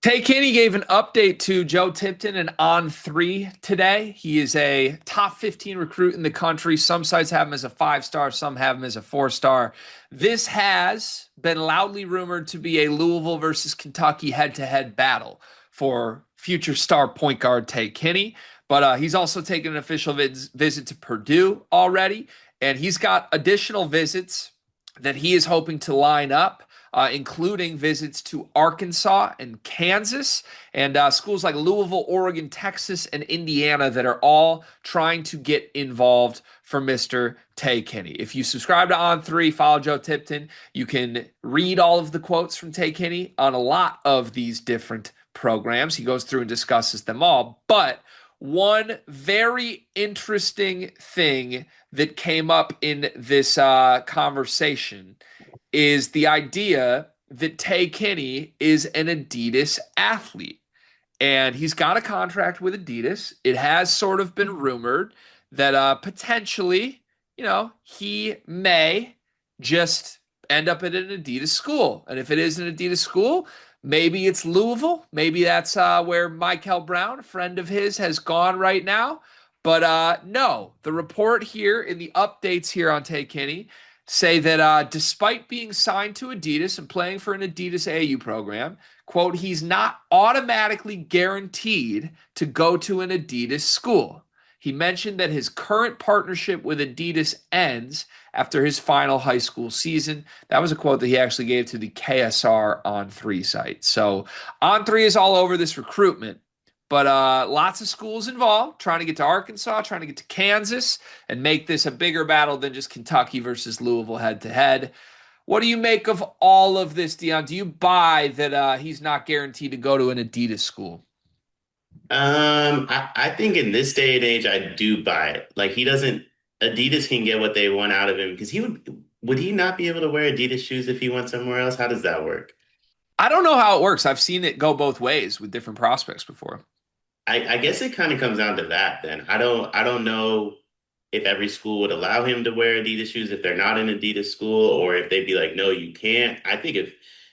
Tay Kinney gave an update to Joe Tipton and On3 today. He is a top 15 recruit in the country. Some sites have him as a 5-star, some have him as a 4-star. This has been loudly rumored to be a Louisville versus Kentucky head-to-head battle for future star point guard Tay Kinney. But he's also taken an official visit to Purdue already, and he's got additional visits that he is hoping to line up, including visits to Arkansas and Kansas, and schools like Louisville, Oregon, Texas, and Indiana that are all trying to get involved for Mr. Tay Kinney. If you subscribe to On3, follow Joe Tipton, you can read all of the quotes from Tay Kinney on a lot of these different programs. He goes through and discusses them all, but one very interesting thing that came up in this conversation is the idea that Tay Kinney is an Adidas athlete. And he's got a contract with Adidas. It has sort of been rumored that potentially, he may just end up at an Adidas school. And if it is an Adidas school, maybe it's Louisville. Maybe that's where Michael Brown, a friend of his, has gone right now. But no, the report here in the updates here on Tay Kinney say that despite being signed to Adidas and playing for an Adidas AU program, quote, he's not automatically guaranteed to go to an Adidas school. He mentioned that his current partnership with Adidas ends after his final high school season. That was a quote that he actually gave to the KSR On3 site. So On3 is all over this recruitment. But lots of schools involved, trying to get to Arkansas, trying to get to Kansas, and make this a bigger battle than just Kentucky versus Louisville head-to-head. What do you make of all of this, Dion? Do you buy that he's not guaranteed to go to an Adidas school? I think in this day and age, I do buy it. Like he doesn't, Adidas can get what they want out of him because would he not be able to wear Adidas shoes if he went somewhere else? How does that work? I don't know how it works. I've seen it go both ways with different prospects before. I guess it kind of comes down to that then. I don't know if every school would allow him to wear Adidas shoes if they're not an Adidas school, or if they'd be like, no, you can't. I think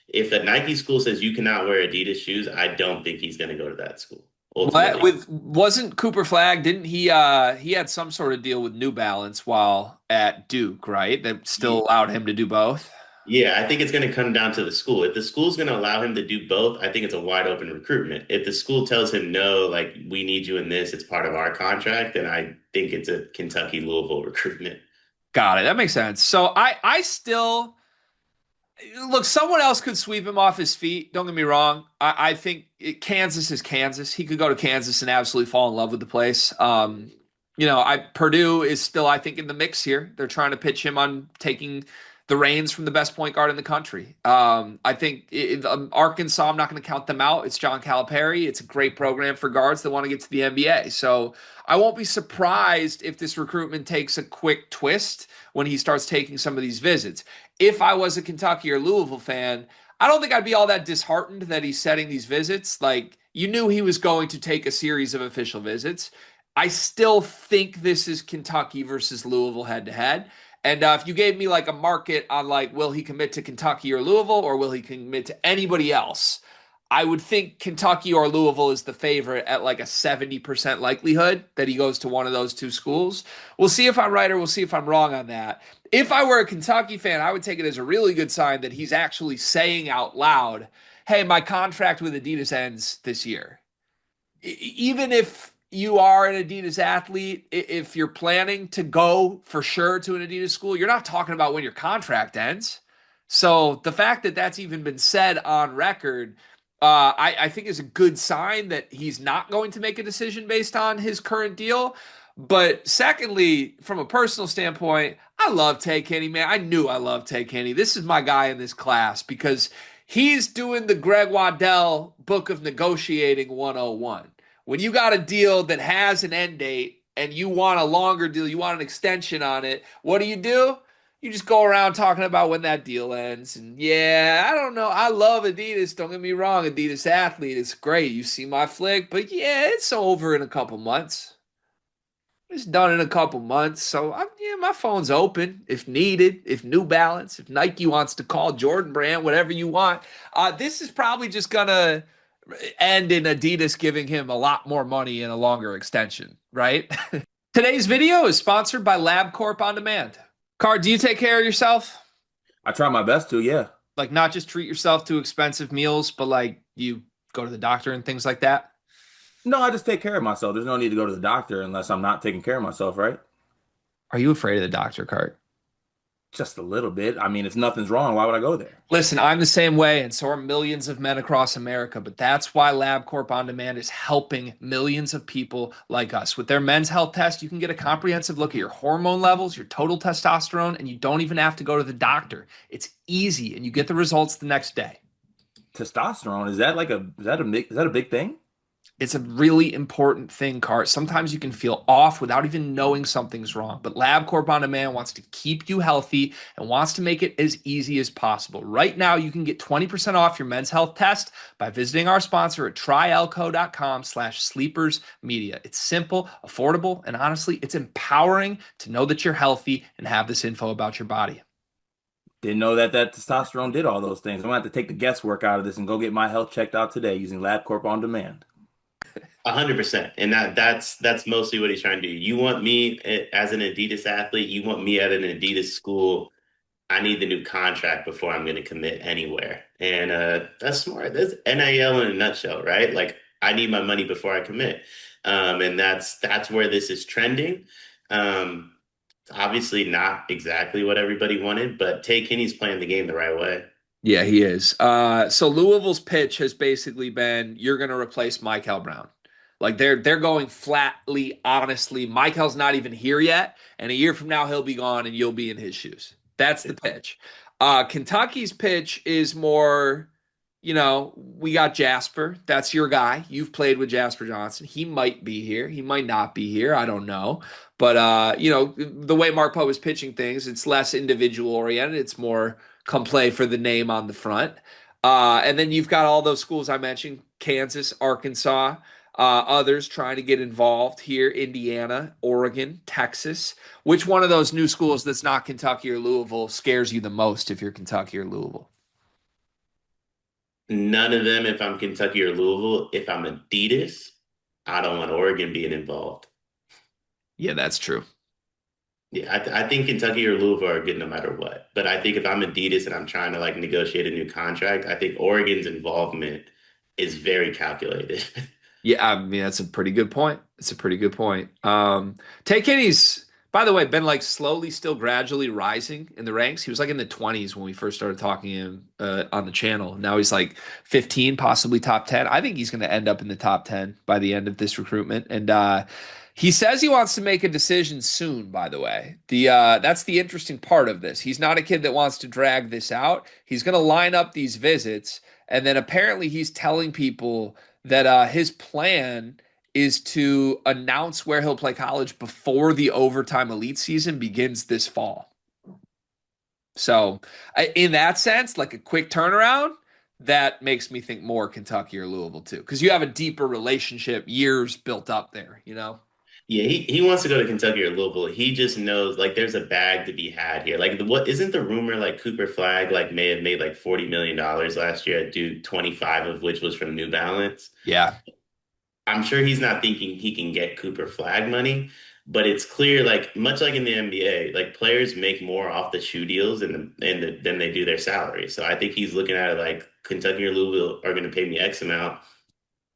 if a Nike school says you cannot wear Adidas shoes, I don't think he's going to go to that school What ultimately. with wasn't Cooper Flag? Didn't he had some sort of deal with New Balance while at Duke, right? That still allowed him to do both. Yeah, I think it's going to come down to the school. If the school's going to allow him to do both, I think it's a wide open recruitment. If the school tells him no, like we need you in this, it's part of our contract, then I think it's a Kentucky Louisville recruitment. Got it. That makes sense. So I still look. Someone else could sweep him off his feet. Don't get me wrong. I think Kansas is Kansas. He could go to Kansas and absolutely fall in love with the place. I Purdue is still, I think, in the mix here. They're trying to pitch him on taking the reins from the best point guard in the country. I think Arkansas, I'm not going to count them out. It's John Calipari. It's a great program for guards that want to get to the NBA. So I won't be surprised if this recruitment takes a quick twist when he starts taking some of these visits. If I was a Kentucky or Louisville fan, I don't think I'd be all that disheartened that he's setting these visits. Like, you knew he was going to take a series of official visits. I still think this is Kentucky versus Louisville head to head. And if you gave me like a market on like, will he commit to Kentucky or Louisville, or will he commit to anybody else? I would think Kentucky or Louisville is the favorite at like a 70% likelihood that he goes to one of those two schools. We'll see if I'm right or we'll see if I'm wrong on that. If I were a Kentucky fan, I would take it as a really good sign that he's actually saying out loud, hey, my contract with Adidas ends this year. Even if you are an Adidas athlete, if you're planning to go for sure to an Adidas school, you're not talking about when your contract ends. So the fact that that's even been said on record, I think is a good sign that he's not going to make a decision based on his current deal. But secondly, from a personal standpoint, I love Tay Kinney, man. I knew I loved Tay Kinney. This is my guy in this class because he's doing the Greg Waddell Book of Negotiating 101. When you got a deal that has an end date and you want a longer deal, you want an extension on it, what do? You just go around talking about when that deal ends. And yeah, I don't know. I love Adidas. Don't get me wrong. Adidas athlete. It's great. You see my flick. But yeah, it's over in a couple months. It's done in a couple months. So yeah, my phone's open if needed, if New Balance, if Nike wants to call Jordan Brand, whatever you want. This is probably just gonna and in Adidas giving him a lot more money and a longer extension, right? Today's video is sponsored by LabCorp On Demand. Car, do you take care of yourself? I try my best to, yeah. Like not just treat yourself to expensive meals, but like you go to the doctor and things like that? No, I just take care of myself. There's no need to go to the doctor unless I'm not taking care of myself, right? Are you afraid of the doctor, Cart? Just a little bit. I mean, if nothing's wrong, why would I go there? Listen, I'm the same way, and so are millions of men across America. But that's why LabCorp On Demand is helping millions of people like us. With their men's health test, you can get a comprehensive look at your hormone levels, your total testosterone, and you don't even have to go to the doctor. It's easy, and you get the results the next day. Testosterone, is that a big thing? It's a really important thing, Cart. Sometimes you can feel off without even knowing something's wrong. But LabCorp On Demand wants to keep you healthy and wants to make it as easy as possible. Right now, you can get 20% off your men's health test by visiting our sponsor at tryelco.com/sleepersmedia. It's simple, affordable, and honestly, it's empowering to know that you're healthy and have this info about your body. Didn't know that testosterone did all those things. I'm gonna have to take the guesswork out of this and go get my health checked out today using LabCorp On Demand. 100%. And that's mostly what he's trying to do. You want me as an Adidas athlete, you want me at an Adidas school. I need the new contract before I'm going to commit anywhere. And that's smart. That's NIL in a nutshell, right? Like I need my money before I commit. And that's where this is trending. Um, Obviously not exactly what everybody wanted, but Tay Kinney's playing the game the right way. Yeah, he is. So Louisville's pitch has basically been you're going to replace Michael Brown. Like they're going flatly, honestly. Michael's not even here yet, and a year from now he'll be gone, and you'll be in his shoes. That's the pitch. Kentucky's pitch is more, we got Jasper. That's your guy. You've played with Jasper Johnson. He might be here. He might not be here. I don't know. But the way Mark Pope is pitching things, it's less individual oriented. It's more come play for the name on the front. And then you've got all those schools I mentioned, Kansas, Arkansas, others trying to get involved here, Indiana, Oregon, Texas. Which one of those new schools that's not Kentucky or Louisville scares you the most if you're Kentucky or Louisville? None of them if I'm Kentucky or Louisville. If I'm Adidas, I don't want Oregon being involved. Yeah, that's true. Yeah, I think Kentucky or Louisville are good no matter what. But I think if I'm Adidas and I'm trying to like negotiate a new contract, I think Oregon's involvement is very calculated. Yeah, I mean that's a pretty good point. It's a pretty good point. Tay Kinney's, by the way, been like slowly, still gradually rising in the ranks. He was like in the 20s when we first started talking to him on the channel. Now he's like 15, possibly top 10. I think he's going to end up in the top 10 by the end of this recruitment. And he says he wants to make a decision soon, by the way. That's the interesting part of this. He's not a kid that wants to drag this out. He's going to line up these visits, and then apparently he's telling people that his plan is to announce where he'll play college before the overtime elite season begins this fall. So, in that sense, like a quick turnaround, that makes me think more Kentucky or Louisville too, because you have a deeper relationship, years built up there, you know? Yeah, he wants to go to Kentucky or Louisville. He just knows like there's a bag to be had here. Like what isn't the rumor like Cooper Flag like may have made like $40 million last year at Duke, 25 of which was from New Balance. Yeah. I'm sure he's not thinking he can get Cooper Flag money, but it's clear, like much like in the NBA, like players make more off the shoe deals than they do their salary. So I think he's looking at it like Kentucky or Louisville are going to pay me X amount.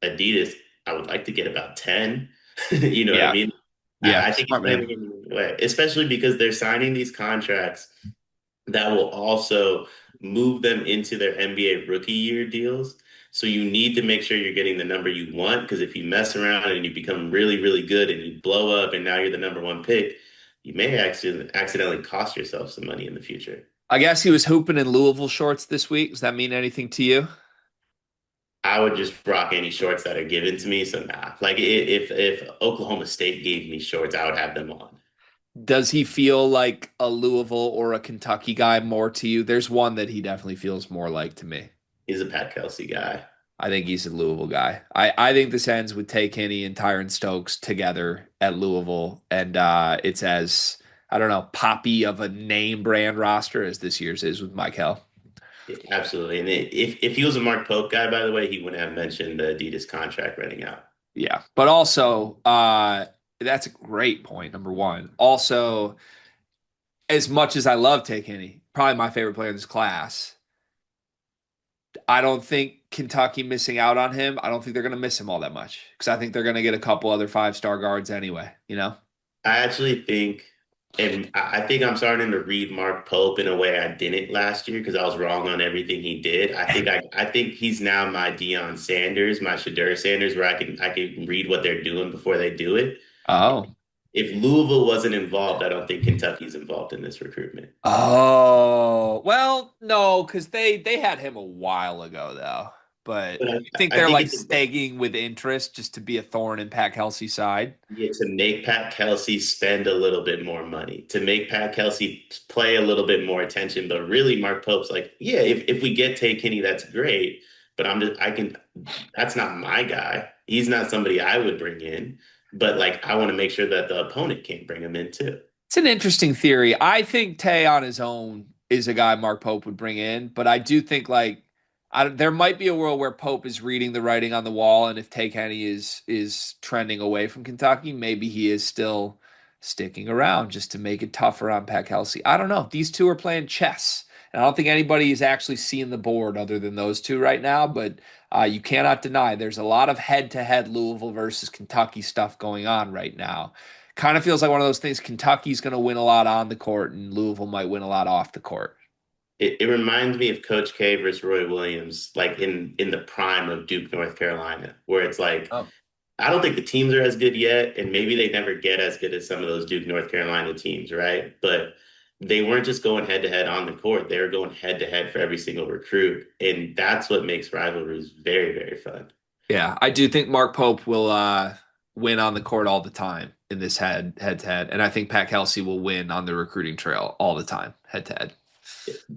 Adidas, I would like to get about 10. You know what I Yeah. mean? Yeah. I think he's Smart playing the man. game the way, especially because they're signing these contracts that will also move them into their NBA rookie year deals. So you need to make sure you're getting the number you want because if you mess around and you become really, really good and you blow up and now you're the number one pick, you may accidentally cost yourself some money in the future. I guess he was hooping in Louisville shorts this week. Does that mean anything to you? I would just rock any shorts that are given to me. So nah, like if Oklahoma State gave me shorts, I would have them on. Does he feel like a Louisville or a Kentucky guy more to you? There's one that he definitely feels more like to me. He's a Pat Kelsey guy. I think he's a Louisville guy. I think this ends with Tay Kinney and Tyron Stokes together at Louisville, and it's as I don't know poppy of a name brand roster as this year's is with Michael. Absolutely. And if he was a Mark Pope guy, by the way, he wouldn't have mentioned the Adidas contract running out. Yeah. But also, that's a great point, number one. Also, as much as I love Tay Kinney, probably my favorite player in this class, I don't think Kentucky missing out on him. I don't think they're going to miss him all that much because I think they're going to get a couple other 5-star guards anyway, you know? I actually think, and I think I'm starting to read Mark Pope in a way I didn't last year because I was wrong on everything he did. I think he's now my Deion Sanders, my Shadur Sanders, where I can read what they're doing before they do it. Oh. If Louisville wasn't involved, I don't think Kentucky's involved in this recruitment. Oh. Well, no, because they had him a while ago, though. But But you think I they're think like it's stagging with interest just to be a thorn in Pat Kelsey's side? yeah, to make Pat Kelsey spend a little bit more money, to make Pat Kelsey play a little bit more attention. But really, Mark Pope's like, yeah, if we get Tay Kinney, that's great. But that's not my guy. He's not somebody I would bring in. But like, I want to make sure that the opponent can't bring him in too. It's an interesting theory. I think Tay on his own is a guy Mark Pope would bring in, but I do think there might be a world where Pope is reading the writing on the wall, and if Tay Kenny is trending away from Kentucky, maybe he is still sticking around just to make it tougher on Pat Kelsey. I don't know. These two are playing chess, and I don't think anybody is actually seeing the board other than those two right now. But you cannot deny there's a lot of head-to-head Louisville versus Kentucky stuff going on right now. Kind of feels like one of those things. Kentucky's going to win a lot on the court, and Louisville might win a lot off the court. It reminds me of Coach K versus Roy Williams, like in the prime of Duke, North Carolina, where it's like Oh, I don't think the teams are as good yet, and maybe they never get as good as some of those Duke, North Carolina teams, right? But they weren't just going head to head on the court; they were going head to head for every single recruit, and that's what makes rivalries very, very fun. yeah, I do think Mark Pope will win on the court all the time in this head to head, and I think Pat Kelsey will win on the recruiting trail all the time, head to head.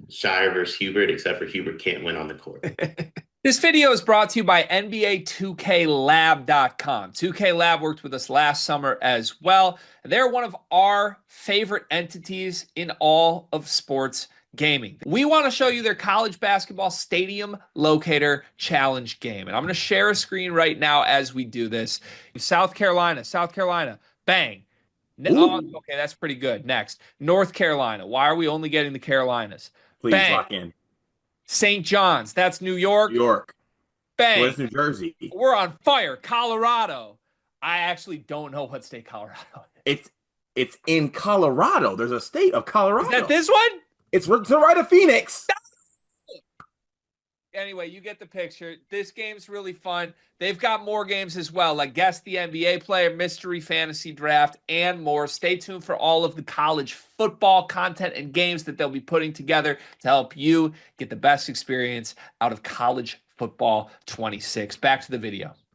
Shire versus Hubert, except for Hubert can't win on the court. This video is brought to you by NBA 2KLab.com. 2K Lab worked with us last summer as well. They're one of our favorite entities in all of sports gaming. We want to show you their college basketball stadium locator challenge game. And I'm going to share a screen right now as we do this. South Carolina, bang. Oh, Ooh, okay, that's pretty good. Next, North Carolina. Why are we only getting the Carolinas? Please Bang. lock in. St. John's. That's New New York. York. Bang. Where's New Jersey? We're on fire. Colorado. I actually don't know what state Colorado is. It's in Colorado. There's a state of Colorado. Is that this one? It's to the right of Phoenix. Anyway, you get the picture. This game's really fun. They've got more games as well, like Guess the NBA Player, Mystery Fantasy Draft, and more. Stay tuned for all of the college football content and games that they'll be putting together to help you get the best experience out of college football 26. Back to the video.